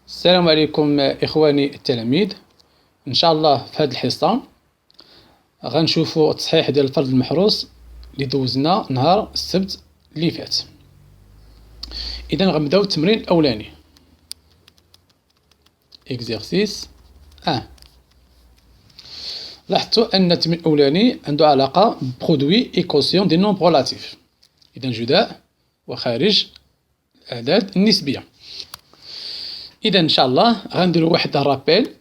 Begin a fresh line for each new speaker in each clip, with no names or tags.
السلام عليكم إخواني التلاميذ. إن شاء الله في هذه الحصة غنشوفوا التصحيح ديال الفرد المحروس اللي دوزنا نهار السبت اللي فات. إذا غنبداو التمرين الأولاني. إكزيرسيس 1. لاحظتوا أن التمرين الأولاني عنده علاقة ببرودوي إيكوسيون دي نومبر ريلاتيف. إذا جداء وخارج الأعداد النسبية. إذا إن شاء الله غنديرو واحد الرابيل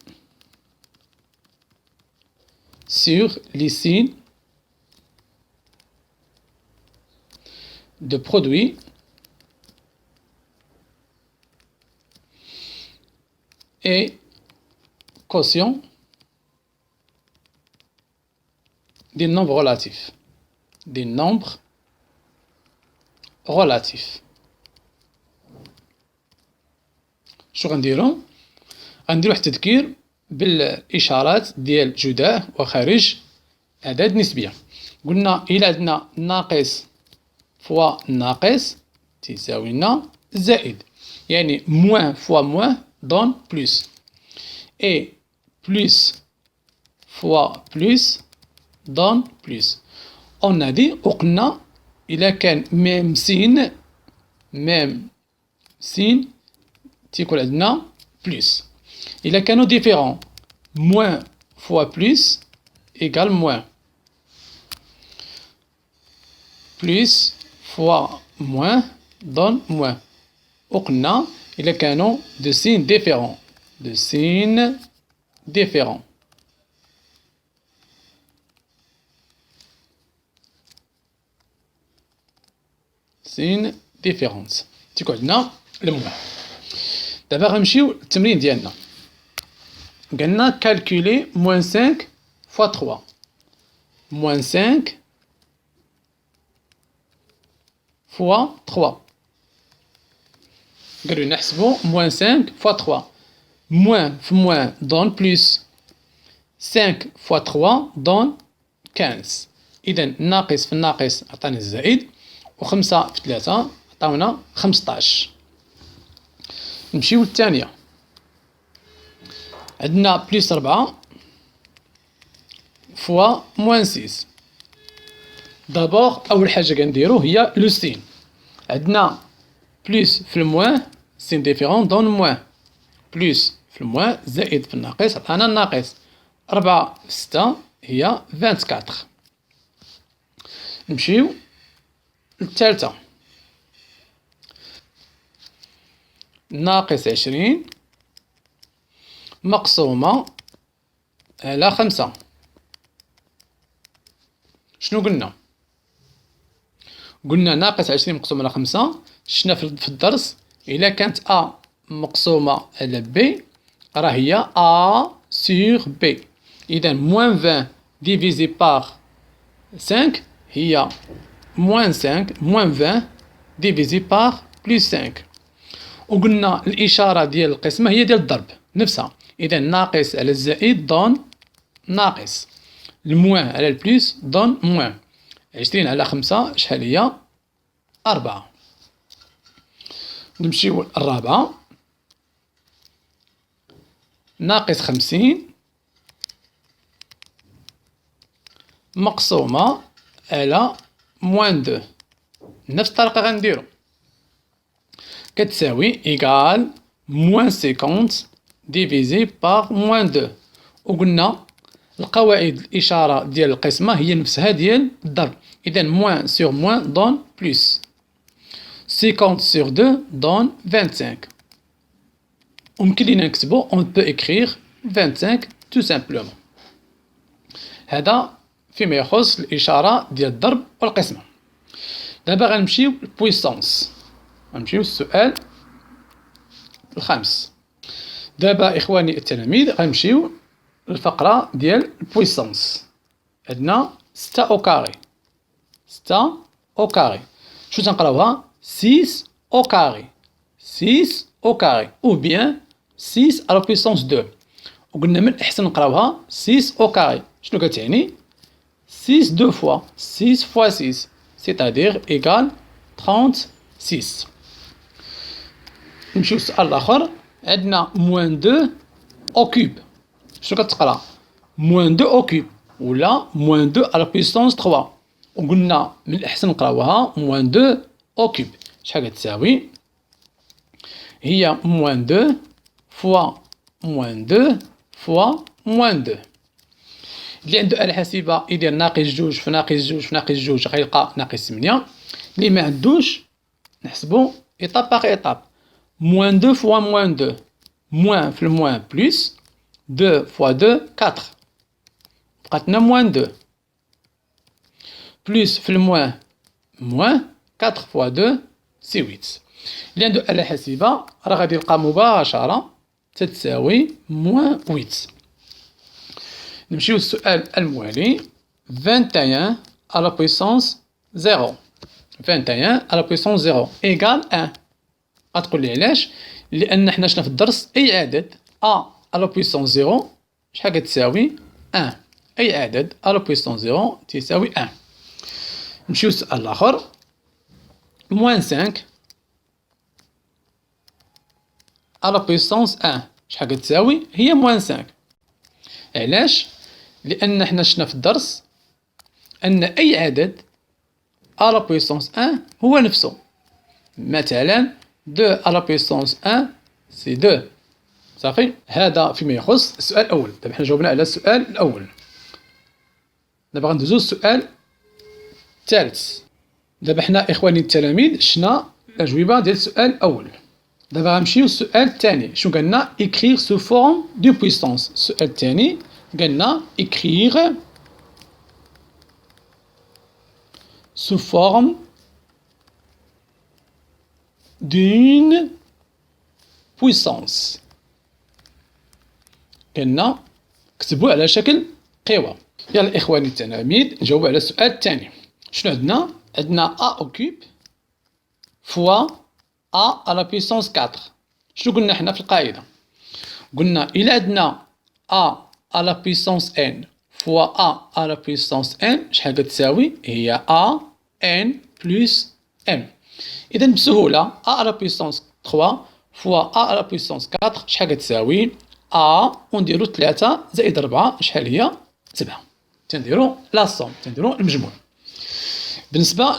sur les signes de produits et quotient des nombres relatifs. Des nombres relatifs. شو غنديرو؟ غنديرو واحد التذكير بالإشارات ديال جداء وخارج أعداد نسبية. قلنا إلا عندنا ناقص فوا ناقص تساوي لنا زائد، يعني موان فوا موان دون بلوس، إي بلوس فوا بلوس دون بلوس. أون هادي وقلنا إلا كان ميم سين تيكون عندنا بلوس. إلا كانوا ديفيرون موان فوا بلوس إيكال موان، بلوس فوا موان دون موان. وقلنا إلا كانوا دو سين ديفيرون سين ديفيرونت تيكون عندنا الموان. دابا غنمشيو للتمرين ديالنا. قلنا كالكولي موان 5 فوا 3. موان 5 فوا 3. قالوا لنا نحسبوا موان 5 فوا 3. موان في موان دون بلوس، 5 فوا 3 دون 15. إذا الناقص في الناقص عطانا الزائد، و5 في 3 عطاونا 15. نمشيو للثانية. عندنا بلس 4 فوا موان 6. دابور أول حاجة كنديرو هي لو سين. عندنا بلس في الموان سين ديفيرون دون موان، بلس في الموان زائد في الناقص عطانا الناقص. 4 في 6 هي 24. نمشيو للثالثة. ناقص 20 مقسومة على 5. شنو قلنا؟ قلنا ناقص 20 مقسومة على 5. شفنا في الدرس إلا كانت A مقسومة على B راه هي A sur B. إذا موان 20 ديفيزي باغ 5 هي موان 5 موان 20 ديفيزي باغ بلس 5. وقلنا الإشارة ديال القسمة هي ديال الضرب نفسها. إذا ناقص على الزائد دون ناقص، الموان على البلوس دون موان. 20 على 5 شحال هي؟ 4. نمشيو الرابعة. ناقص 50 مقسومة على موان 2. نفس الطريقة غنديرو، كتساوي إيكال موان 50 ديفيزي باغ موان 2. وقلنا القواعد الإشارة ديال القسمة هي نفسها ديال الضرب. إذا موان سور موان دون بلوس، 50 سور 2 دون 25. وممكن لينا نكتبو on peut écrire 25 tout simplement. هذا فيما يخص الإشارة ديال الضرب والقسمة. دابا غنمشيو للبويسونس. غنمشيو للسؤال الخامس. دابا إخواني التلاميذ غنمشيو للفقرة ديال البويسونس. عندنا 6 أو كاري. 6 أو كاري شو تنقراوها؟ 6 أو كاري. 6 أو كاري أو بيان 6 على بويسونس 2. وقلنا من الأحسن نقراوها 6 أو كاري. شنو كتعني؟ 6 2 فوا 6 فوا 6 c'est-à-dire égal 36. نمشيو للسؤال الآخر. عندنا موان 2 أو كوب. شنو كتقرا؟ موان 2 أو كوب ولا موان 2 على بويسونس 3. وقلنا من الأحسن نقراوها موان 2 أو كوب. شحال كتساوي؟ هي موان 2 فوا موان 2 فوا موان 2. اللي عنده آلة حاسبة يدير ناقص جوج في ناقص جوج في ناقص جوج غيلقى ناقص 8. اللي ما عندوش نحسبو إيطاب باغ إيطاب. موان 2 فوا موان 2. موان في الموان بلوس 2 فوا 2 4. بقاتنا موان 2 بلوس في الموان موان 4 فوا 2 سي 8. اللي عنده آلة حاسبة راه غادي يلقى مباشرة تتساوي موان 8. نمشيو للسؤال الموالي. 21 à la puissance 0. 21 à la puissance 0 égale 1. غتقول لي علاش؟ لأن حنا شفنا في الدرس أي عدد a à la puissance 0 شحال كتساوي 1. أي عدد à la puissance 0 تساوي 1. نمشيو للسؤال الآخر. موان 5 à la puissance 1 شحال كتساوي؟ هي موان 5. علاش؟ لأن حنا شفنا في الدرس أن أي عدد à la puissance 1 هو نفسه. مثلا 2 à la puissance 1 سي 2. صافي. هذا فيما يخص السؤال الأول. دابا حنا جاوبنا على السؤال الأول. دابا غندوزو للسؤال الثالث. دابا حنا إخواني التلاميذ شفنا الأجوبة ديال السؤال الأول. دابا غنمشيو للسؤال الثاني. شنو قالنا؟ écrire sous forme de puissance. السؤال الثاني قالنا écrire sous forme d'une puissance. قالنا كتبوه على شكل قوى. يلا إخواني التلاميذ نجاوبوا على السؤال الثاني. شنو عندنا؟ عندنا a au cube fois a à la puissance 4. شنو قلنا حنا في القاعدة؟ قلنا إلا عندنا a à la puissance n fois a à la puissance n شحال كتساوي؟ هي a n plus m. إذا بسهولة a à la puissance 3 fois a à la puissance 4 شحال كتساوي؟ a ونديرو 3 زائد 4 شحال هي؟ 7. تنديرو لا صوم، تنديرو المجموع. بالنسبة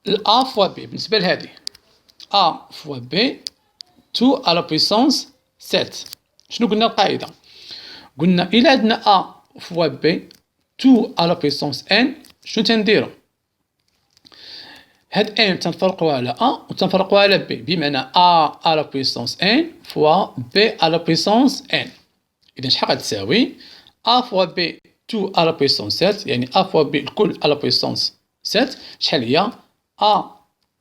ل a fois b، بالنسبة لهادي a fois b 2 à la puissance 7. شنو قلنا القاعدة؟ قلنا إلا عندنا a fois b 2 à la puissance n شنو تنديرو؟ هاد n تنفرقوها على a وتنفرقوها على b، بمعنى a à la puissance n fois b à la puissance n. إذا شحال غتساوي؟ a fois b 2 à la puissance 7 يعني a fois b الكل à la puissance 7 شحال هي؟ a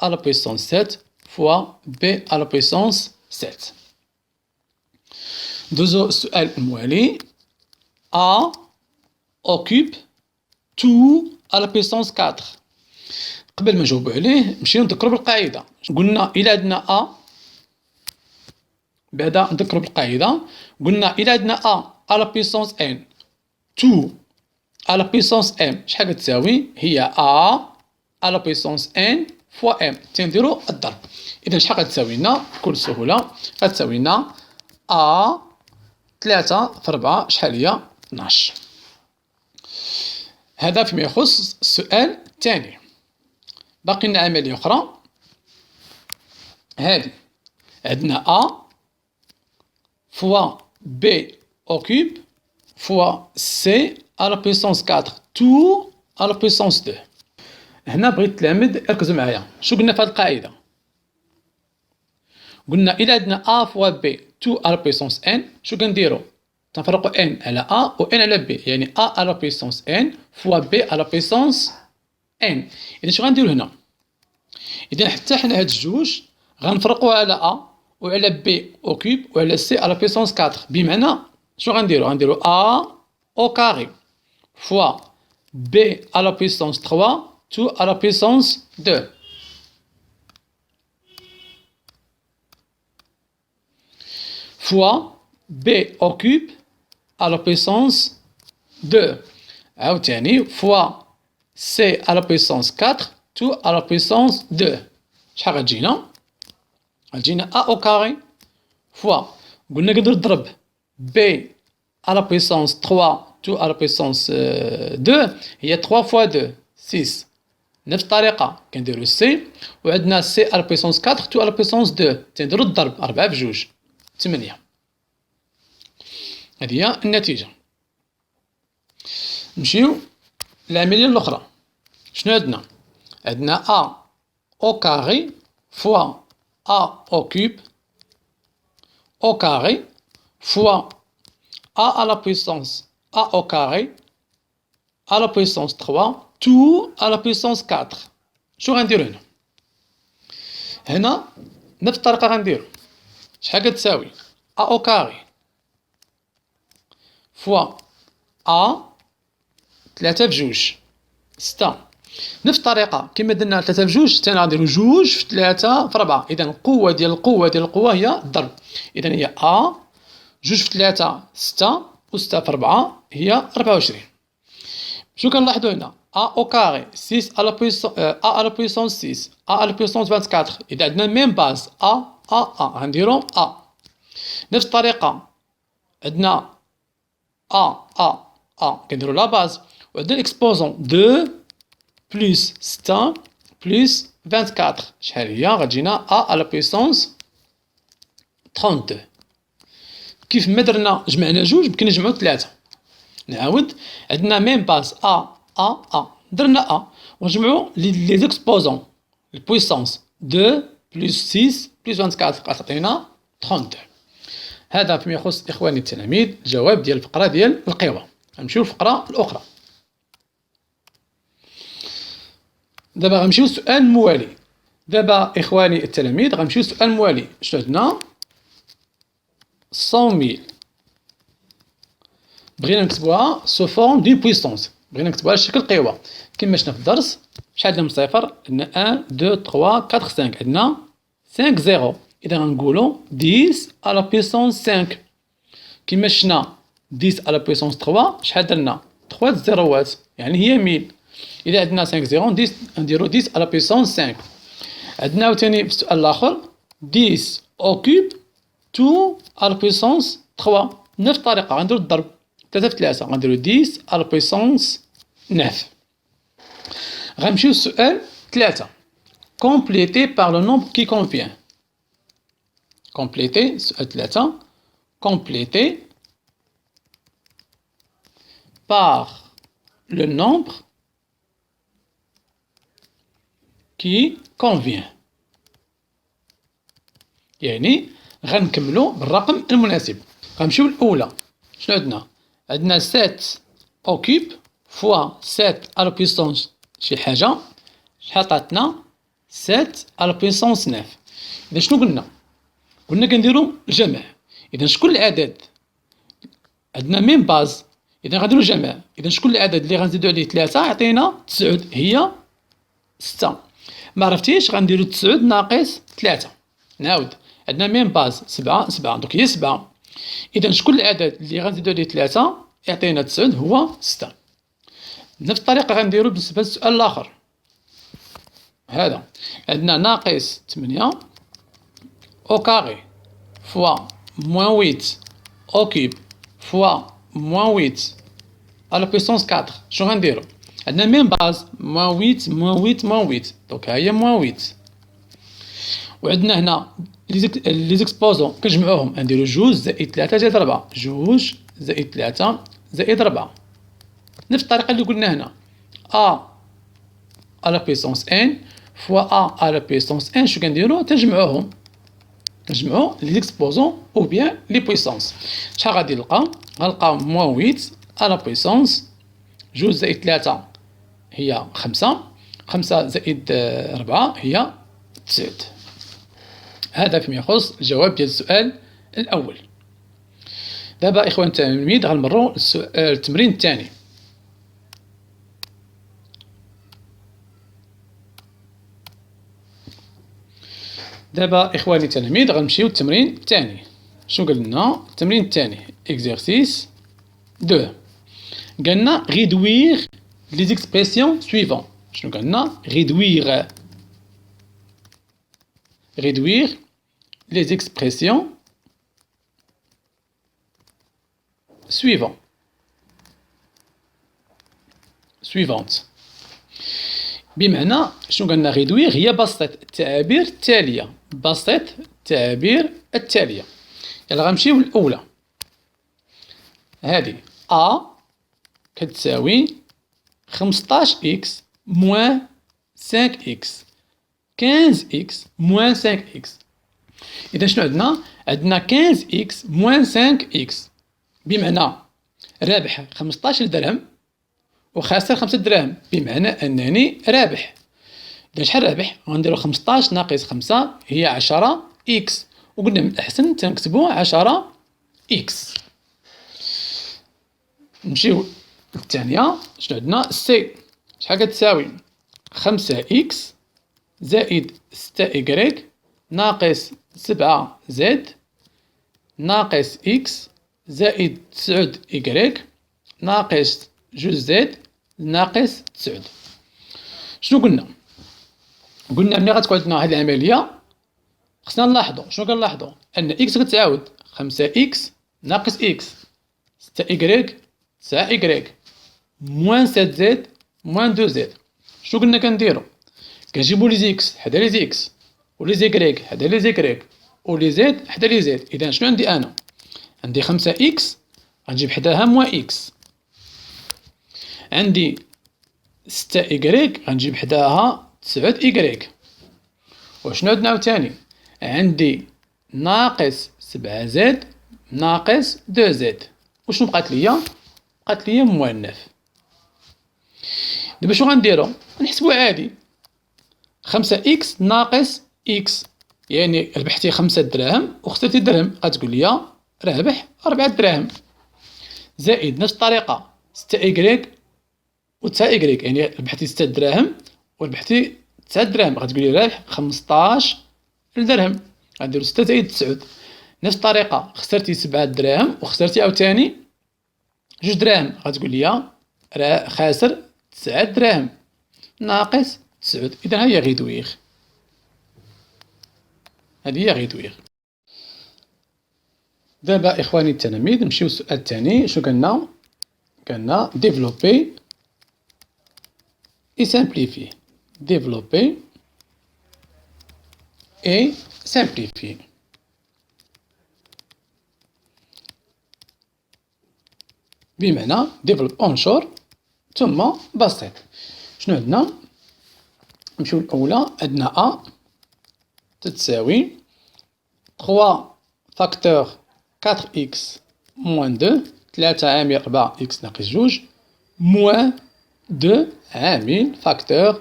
à la puissance 7 fois b à la puissance 7. دوزو السؤال الموالي. a au cube 2 à la puissance 4. قبل ما نجاوبو عليه نمشيو نذكرو بالقاعدة. قلنا إلا عندنا a بعدا نذكرو بالقاعدة. قلنا إلا عندنا a à la puissance n 2 à la puissance m شحال كتساوي؟ هي a à la puissance n fois m. تنديرو الضرب. إذا شحال غتساوي لنا؟ بكل سهولة غتساوي لنا a 3 في 4 شحال هي؟ 12. هذا فيما يخص السؤال الثاني. باقي لنا عملية أخرى. هذه عندنا a fois b au cube fois c à la puissance 4 tout à la puissance 2. هنا بغيت التلاميذ يركزوا معايا. شو قلنا في هذه القاعدة؟ قلنا إلا عندنا a fois b 2 à la puissance n شو كنديرو؟ تنفرقو n على a و n على b، يعني a à la puissance n fois b à la puissance n. إذا شو غنديرو هنا؟ إذا حتى حنا هاد الجوج غنفرقوها على a وعلى b au cube وعلى c à la puissance 4، بمعنى شو غنديرو؟ غنديرو a au carré fois b à la puissance 3 tout à la puissance 2 fois b au cube à la puissance 2 عاوتاني fois c à la puissance 4 tout à la puissance 2. شحال غتجينا؟ غتجينا a au carré فوا قلنا نقدر نضرب بي على بويسونس 3 2 على بويسونس 2 هي 3 فوا 2 6. نفس الطريقة كنديرو سي وعندنا سي على بويسونس 4 2 على بويسونس 2 تنديرو الضرب 4 في 2 8. هذه هي النتيجة. نمشيو للعملية الأخرى. شنو عندنا؟ عندنا أ أو كاري فوا أ أو كوب أو كاري فوا أ à la puissance أ au carré à la puissance 3 tout à la puissance 4. شو غنديرو هنا؟ هنا نفس الطريقة غنديرو. شحال كتساوي أ أو كاري فوا أ 3 في 2 6. نفس الطريقة كما درنا 3 في 2 حتى هنا غنديرو 2 في 3 في 4. إذا القوة ديال القوة هي الضرب. إذا هي أ 2 في 3 6 و 6 في 4 هي 24. شنو كنلاحظو هنا؟ أ أو كاري 6 على بويسونس أ على بويسونس 6 أ على بويسونس 24. إذا عندنا ميم باز أ غنديرو أ. نفس الطريقة عندنا أ كنديرو لا باز وعندنا الإكسبوزون 2 بلس 6 بلس 24 شحال هي؟ غتجينا أ على بويسونس 32. كيف ما درنا جمعنا جوج يمكن نجمعو 3. نعاود عندنا ميم باز أ درنا أ ونجمعو لي زيكسبوزون البويسونس 2 بلس 6 بلس 24 غتعطينا 32. هذا فيما يخص إخواني التلاميذ الجواب ديال الفقرة ديال القوى. غنمشيو للفقرة الأخرى. دابا غنمشيو للسؤال الموالي. دابا إخواني التلاميذ غنمشيو للسؤال الموالي. شنو عندنا؟ 100,000 بغينا نكتبوها سو فورم دي بويسونس. بغينا نكتبوها على شكل قوى كما شفنا في الدرس. شحال عندنا من صفر؟ عندنا 1 2 3 4 5 عندنا 5 0. إذا غنقولو 10 على بويسونس 5. كما شفنا 10 على بويسونس 3 شحال درنا؟ 3 زيروات يعني هي 1000. إذا عندنا 5 0 10 نديرو 10 على بويسونس 5. عندنا عاوتاني في السؤال الآخر 10 أو كوب 2 على بويسونس 3. نفس الطريقة غنديرو الضرب 3 في 3 غنديرو 10 على بويسونس 9. غنمشيو للسؤال 3. complété par le nombre qui convient. complété السؤال 3 complété par le nombre qui convient. يعني غنكملو بالرقم المناسب. غنمشيو للأولى. شنو عندنا؟ عندنا 7 أو كوب فوا 7 على بويسونس شي حاجة شحال عطاتنا؟ 7 على بويسونس 9. إذا شنو قلنا؟ قلنا كنديرو الجمع. إذا شكون العدد؟ عندنا ميم باز إذا غنديرو الجمع. إذا شكون العدد اللي غنزيدو عليه 3 يعطينا 9 هي 6. ما عرفتيش غنديرو 9 ناقص 3. نعاود عندنا ميم باز 7 دونك هي 7. إذا شكون العدد اللي غنزيدو عليه 3 يعطينا 9 هو 6. بنفس الطريقة غنديرو بالنسبة للسؤال الآخر. هذا عندنا ناقص 8 أو كاري فوا موان 8 أو كوب فوا موان 8 على بويسونس 4. شنو غنديرو؟ عندنا ميم باز موان 8 موان 8 موان 8 دونك ها هي موان 8. وعندنا هنا لي زيكسبوزون كنجمعوهم غنديرو 2 زائد 3 زائد 4 2 زائد 3 زائد 4. نفس الطريقة اللي قلنا هنا أ على بويسونس ان فوا أ على بويسونس ان شو كنديرو؟ تنجمعوهم نجمعو لي زيكسبوزون أو بيان لي بويسونس. شحال غادي نلقى؟ غنلقاو موان 8 على بويسونس 2 زائد 3 هي 5 5 زائد 4 هي 9. هذا فيما يخص الجواب ديال السؤال الأول. دابا إخوان التلاميذ غنمرو للتمرين الثاني. دابا إخواني التلاميذ غنمشيو للتمرين الثاني. شنو قال لنا التمرين الثاني؟ إكزيرسيس 2 قالنا réduire les expressions suivantes. شنو قالنا؟ réduire les expressions suivant. suivante. بمعنى شنو قلنا غيدوير هي بسط التعابير التالية. بسط التعابير التالية. يلا غنمشيو للأولى. هادي أ كتساوي 15 إكس موان 5 إكس 15 إكس موان 5 إكس. إذا شنو عندنا؟ عندنا 15 إكس موان 5 إكس، بمعنى رابح 15 درهم وخاسر 5 دراهم، بمعنى أنني رابح. إذا شحال رابح؟ غنديرو 15 ناقص 5 هي 10 إكس، وقلنا من الأحسن تنكتبو 10 إكس. نمشيو للثانية. شنو عندنا؟ سي شحال كتساوي؟ 5 إكس زائد 6 إكغيك ناقص 7 زد ناقص إكس زائد 9 إكغيك ناقص 2 زد ناقص 9. شنو قلنا؟ قلنا ملي غتكون عندنا هاد العملية خصنا نلاحظو. شنو كنلاحظو؟ أن إكس كتعاود 5 إكس ناقص إكس 6 إكغيك 9 إكغيك موان 7 زد موان 2 زد. شنو قلنا كنديرو؟ كنجيبو لي زيكس حدا لي زيكس ولي زيكريك حدا لي زيكريك ولي زد حدا لي زد. إذا شنو عندي أنا؟ عندي 5 إكس غنجيب حداها موان إكس، عندي 6 إكغيك غنجيب حداها 9 إكغيك، وشنو عندنا عاوتاني؟ عندي ناقص 7 زد ناقص 2 زد. وشنو بقات ليا؟ بقات ليا موان 9. دابا شنو غنديرو؟ نحسبو عادي. 5 إكس ناقص إكس يعني ربحتي 5 دراهم وخسرتي درهم، غتقول لي رابح 4 دراهم، زائد نفس الطريقة 6 إكغيك و 9 إكغيك يعني ربحتي 6 دراهم وربحتي 9 دراهم، غتقول لي رابح 15 درهم. غنديرو 6 زائد 9. نفس الطريقة خسرتي 7 دراهم وخسرتي عاوتاني 2 دراهم، غتقول لي خاسر 9 دراهم ناقص 9. إذا هي غيدوير، هذه هي غيدوير. دابا إخواني التلاميذ نمشيو للسؤال الثاني. شنو قلنا؟ قلنا ديفلوبي et simplifier. Développer et simplifier. بمعنى ديفلوب انشر ثم بسط. شنو عندنا؟ نمشيو الأولى. عندنا أ تتساوي 3 فاكتور 4 إكس موان 2 3 عامل 4 إكس ناقص 2 موان 2 عامل فاكتور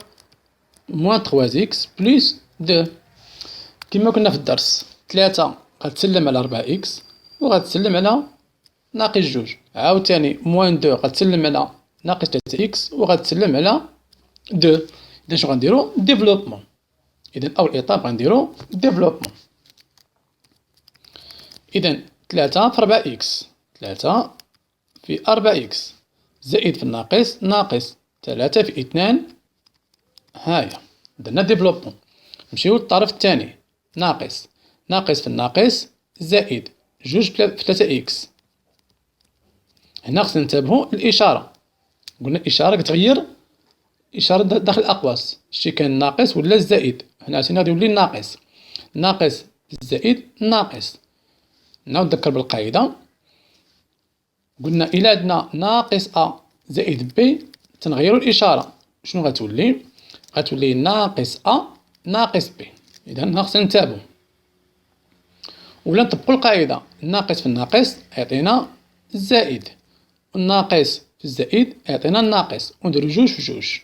موان 3 إكس بلس 2. كما كنا في الدرس 3 غتسلم على 4 إكس وغتسلم على ناقص 2، عاوتاني موان 2 غتسلم على ناقص 3 إكس وغتسلم على 2. إذا شنو غنديرو؟ ديفلوبمون. إذا أول إيطاب غنديرو ديفلوبمون. إذا 3 في 4 إكس 3 في 4 إكس زائد في الناقص ناقص 3 في 2 هاهي درنا ديفلوبمون. نمشيو للطرف الثاني. ناقص ناقص في الناقص زائد 2 في 3 إكس. هنا خصنا ننتبهو الإشارة. قلنا الإشارة كتغير إشارة داخل الأقواس، شتي كان ناقص ولا الزائد. هنا عرفتي غادي يولي ناقص ناقص الزائد ناقص. نعاود نذكر بالقاعدة. قلنا إلا عندنا ناقص أ زائد بي تنغيرو الإشارة. شنو غتولي؟ غتولي ناقص أ ناقص بي. إذا هنا خصنا نتابعو ولا نطبقو القاعدة. الناقص في الناقص يعطينا الزائد والناقص في الزائد يعطينا الناقص ونديرو 2 في 2.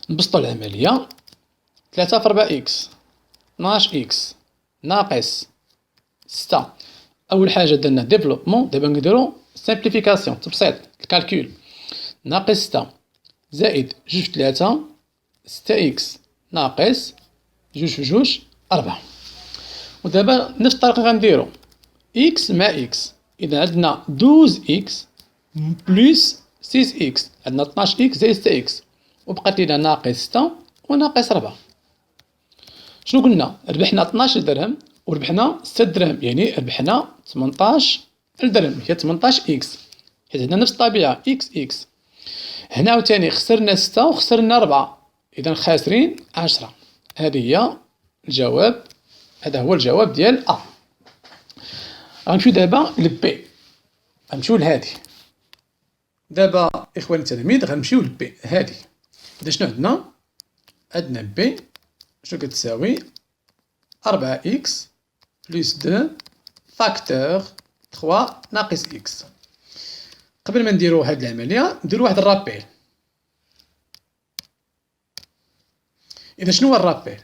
نبسطو العملية. 3 في 4 إكس 12 إكس ناقص 6. أول حاجة درنا ديفلوبمون، دابا نديرو سامبليفيكاسيون تبسيط الكالكول. ناقص 6 زائد 2 في 3 6 إكس ناقص 2 في 2 4. ودابا نفس الطريقة غنديرو إكس مع إكس. إذا عندنا 12 إكس بلس 6 إكس، عندنا 12 إكس زائد 6 إكس وبقات لينا ناقص 6 وناقص 4. شنو قلنا؟ ربحنا 12 درهم وربحنا 6 دراهم، يعني ربحنا 18 الدرهم هي 18 إكس، حيت عندنا نفس الطبيعة إكس إكس. هنا عاوتاني خسرنا 6 وخسرنا 4، إذا خاسرين 10. هذه هي الجواب، هذا هو الجواب ديال أ. غنمشيو دابا لبي، غنمشيو لهادي. دابا إخواني التلاميذ غنمشيو لبي هادي. إذا شنو عندنا؟ عندنا بي شنو كتساوي 4 إكس بلس 2 فاكتور 3 ناقص إكس. قبل ما نديرو هاد العملية نديرو واحد الرابيل. إذا شنو هو الرابيل؟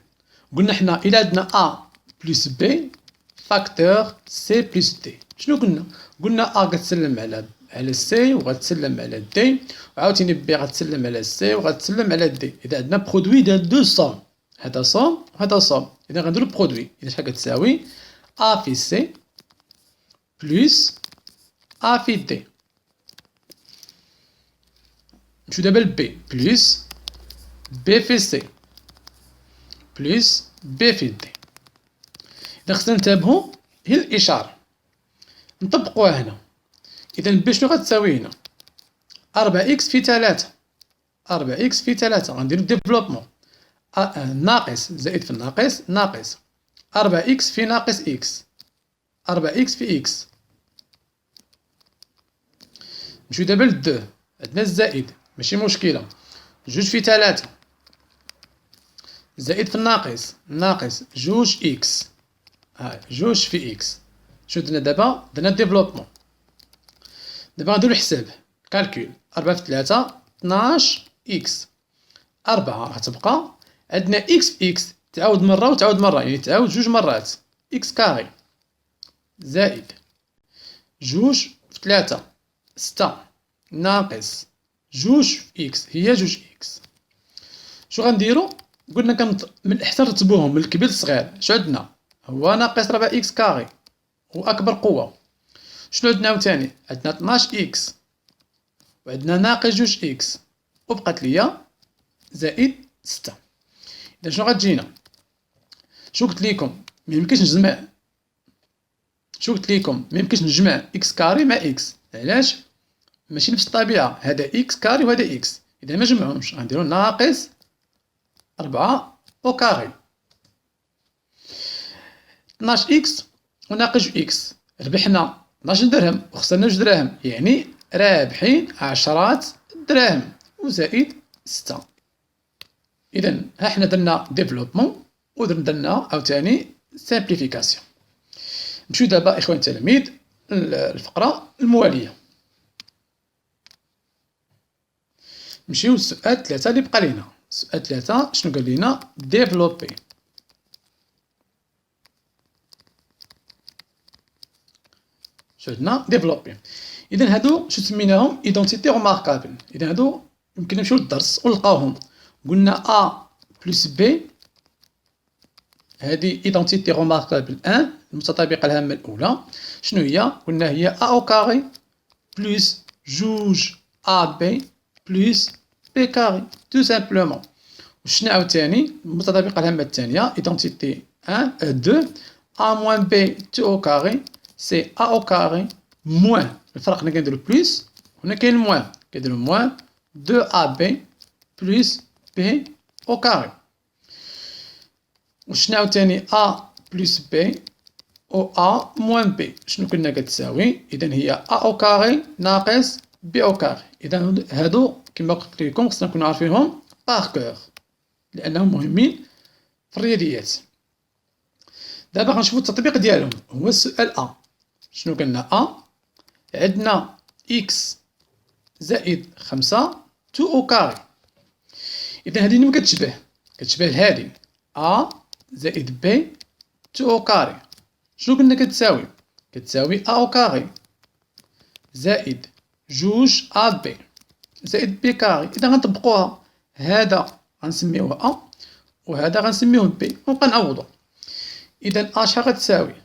قلنا حنا إلا عندنا أ بلس بي فاكتور سي بلس دي. شنو قلنا؟ قلنا أ غتسلم على سي وغتسلم على دي، وعاوتاني بي غتسلم على سي وغتسلم على دي. إذا عندنا برودوي ديال دو صوم، هذا صوم وهذا صوم، إذا غنديرو برودوي. إذا شحال كتساوي أ في سي بلس أ في دي. نمشيو دابا لبي بلس بي في سي بلس بي في دي. إذا خصنا ننتبهو هي الإشارة نطبقوها هنا. إذا بي شنو غتساوي هنا؟ 4 إكس في 3، 4 إكس في 3 غنديرو ديفلوبمون. ناقص زائد في الناقص ناقص 4 إكس في ناقص إكس، 4 إكس في إكس. نمشيو دابا لدو، عندنا الزائد ماشي مشكلة، 2 في 3 زائد في الناقص ناقص 2 إكس، 2 في إكس. شنو درنا دابا؟ درنا ديفلوبمون. دابا غنديرو الحساب كالكول. 4 في 3 12 إكس، 4 غتبقى عندنا إكس في إكس تعاود مرة وتعاود مرة، يعني تعاود 2 مرات إكس كاري زائد 2 في 3 6 ناقص 2 في إكس هي 2 إكس. شو غنديرو؟ قلنا من الأحسن نرتبوهم من الكبير للصغير. شو عندنا؟ هو ناقص 4 إكس كاري هو أكبر قوة. شنو عندنا عاوتاني؟ عندنا 12 إكس وعندنا ناقص 2 إكس وبقات ليا زائد 6. إذا شنو غتجينا؟ شو قلت ليكم؟ ميمكنش نجمع، شو قلت ليكم؟ ميمكنش نجمع إكس كاري مع إكس. علاش؟ ماشي نفس الطبيعة، هذا إكس كاري وهذا إكس، إذا ما جمعهمش غنديرو ناقص 4 أو كاري. 12 إكس وناقص إكس، ربحنا 12 درهم وخسرنا 2 دراهم، يعني رابحين 10 دراهم وزائد 6. إذا ها حنا درنا ديفلوبمون ودرنا عاوتاني سامبليفيكاسيون. نمشيو دابا إخواني التلاميذ الفقرة الموالية. نمشيو للسؤال 3 اللي بقى لينا. السؤال 3 شنو قال لينا؟ ديفلوبي. شو عندنا؟ ديفلوبي. إذا هادو شو سميناهم؟ إيدونتيتي روماركابل. إذا هادو يمكن نمشيو للدرس ونلقاوهم. قلنا أ بلس بي هذه إيدونتيتي روماركابل 1 المتطابقة الهامة الأولى. شنو هي؟ قلنا هي أ أو كاري بلس 2 أ بي بلس بي كاري تو سامبلومون. وشنو عاوتاني المتطابقة الهامة الثانية إيدونتيتي 2 أ موان بي تو أو كاري سي أ أو كاري موان، الفرق هنا كنديرو بلس هنا كاين موان، كنديرو موان 2 أ بي بلس بي أو كاري. وشنو عاوتاني أ بلس بي أو أ موان بي شنو كنا كتساوي؟ إذا هي أ أو كاري ناقص بي أو كاري. إذا هادو كما قلت لكم خصنا نكونو عارفينهم باغ كور لأنهم مهمين في الرياضيات. دابا غنشوفو التطبيق ديالهم. هو السؤال أ شنو قلنا؟ أ عندنا إكس زائد 5 تو أو كاري. إذا هادي نما كتشبه لهادي أ زائد بي تو أو كاري. شنو قلنا كتساوي؟ كتساوي أ أو كاري زائد 2 أ بي زائد بي كاري. إذا غنطبقوها هذا غنسميوه أ وهذا غنسميوه بي ونبقى نعوضو. إذا أ شحال غتساوي؟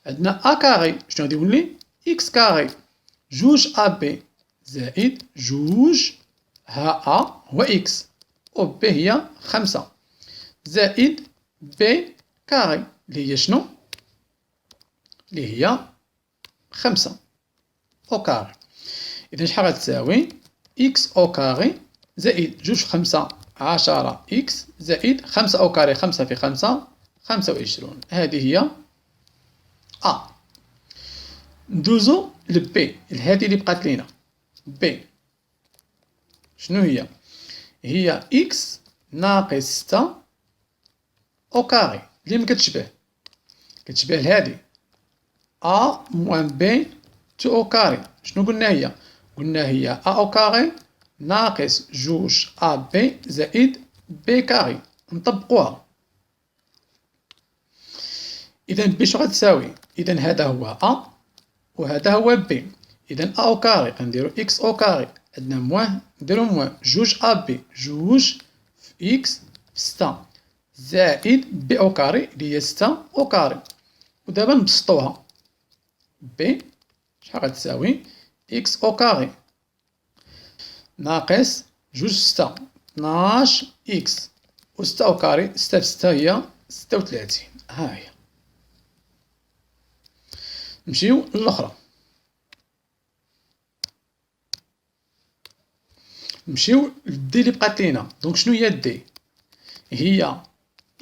عندنا أ كاري شنو غادي يولي؟ إكس كاري 2 أ بي زائد 2 ها أ هو إكس و بي هي 5 زائد بي كاري اللي هي شنو؟ اللي هي 5 أو كاري. إذا شحال غتساوي إكس أو كاري زائد 2 في 5 10 إكس زائد 5 أو كاري 5 في 5 25. هذه هي أ. ندوزو لبي، هذه اللي بقات لينا. بي شنو هي؟ هي إكس ناقص 6 أو كاري اللي مكتشبه، كتشبه لهادي أ موان بي تو أو كاري. شنو قلنا هي؟ قلنا هي أ أو كاري ناقص 2 أ بي زائد بي كاري. نطبقوها. إذا بي شنو غتساوي؟ إذا هذا هو أ وهذا هو بي. إذا أ أو كاري غنديرو إكس أو كاري، عندنا موان نديرو موان 2 أ بي، 2 في إكس في 6 زائد بي أو كاري اللي هي 6 أو كاري. ودابا نبسطوها. بي شحال غتساوي؟ إكس أو كاري ناقص 2 في 6 12 إكس و 6 أو كاري، 6 في 6 هي 36. ها هي. نمشيو للأخرى. نمشيو للدي اللي بقات لينا. دونك شنو هي الدي؟ هي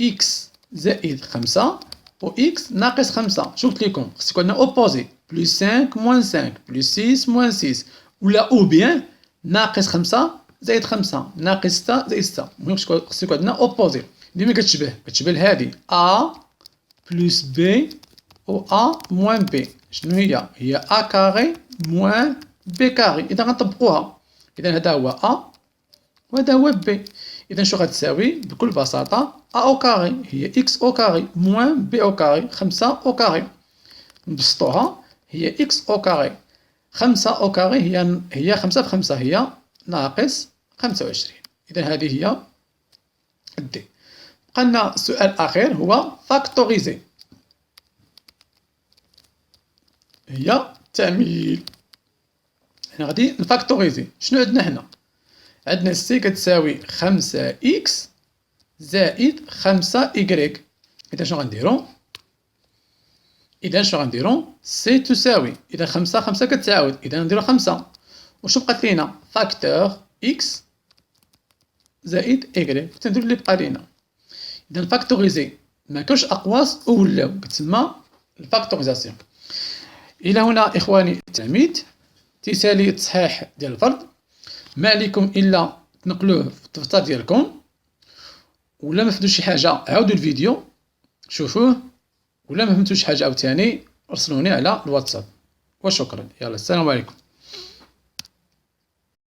إكس زائد 5 و إكس ناقص 5. شو قلت لكم؟ خص يكون عندنا أوبوزي، بلوس 5 موان 5 بلوس 6 موان 6، ولا أو بيان ناقص 5 زائد 5 ناقص 6 زائد 6. المهم خص يكون عندنا أوبوزي. ديما كتشبه لهادي أ بلوس بي و أ موان بي. شنو هي؟ هي أ كاري موان بي كاري. إذا غنطبقوها، إذا هذا هو أ وهذا هو بي. إذا شنو غتساوي؟ بكل بساطة أ أو كاري هي إكس أو كاري موان بي أو كاري 5 أو كاري. نبسطوها، هي إكس أو كاري 5 أو كاري هي 5 في 5 هي ناقص 25. إذا هذه هي الدي. بقى لنا السؤال الأخير هو فاكتوريزي، هي تعميل. حنا غادي نفاكتوريزي. شنو عندنا هنا؟ عندنا سي كتساوي 5 إكس زائد 5 إكغيك. إذا شنو غنديرو؟ سي تساوي، إذا 5 كتعاود، إذا نديرو 5. وشنو بقات لينا؟ فاكتور إكس زائد إكغيك، تنديرو اللي بقى لينا. إذا فاكتوريزي مكانش أقواس ولاو، كتسمى الفاكتوريزاسيون. إلى هنا إخواني التلاميذ تسالي التصحيح ديال الفرد. ما عليكم إلا تنقلوه في الدفتر ديالكم، ولا ما فهمتوش شي حاجة عاودوا الفيديو شوفوه، ولا ما فهمتوش حاجة عاوتاني ارسلوني على الواتساب. وشكرا. يلا السلام عليكم.